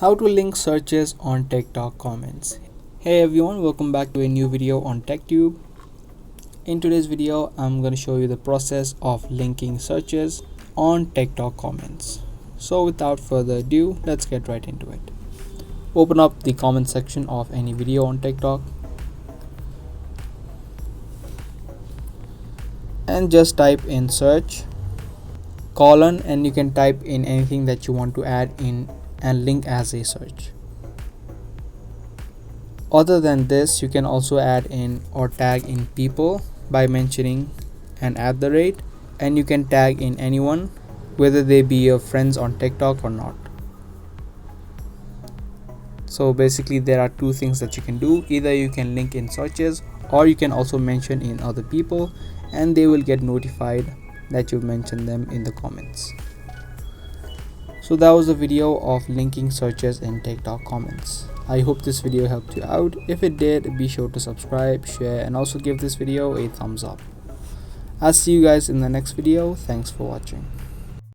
How to link searches on TikTok comments. Hey everyone, welcome back to a new video on TechTube. In today's video, I'm going to show you the process of linking searches on TikTok comments. So without further ado, let's get right into it. Open up the comment section of any video on TikTok and just type in search colon, and you can type in anything that you want to add in and link as a search. Other than this, you can also add in or tag in people by mentioning an @ and you can tag in anyone, whether they be your friends on TikTok or not. So basically there are two things that you can do. Either you can link in searches or you can also mention in other people and they will get notified that you mentioned them in the comments. So that was a video of linking searches in TikTok comments. I hope this video helped you out. If it did, be sure to subscribe, share, and also give this video a thumbs up. I'll see you guys in the next video. Thanks for watching.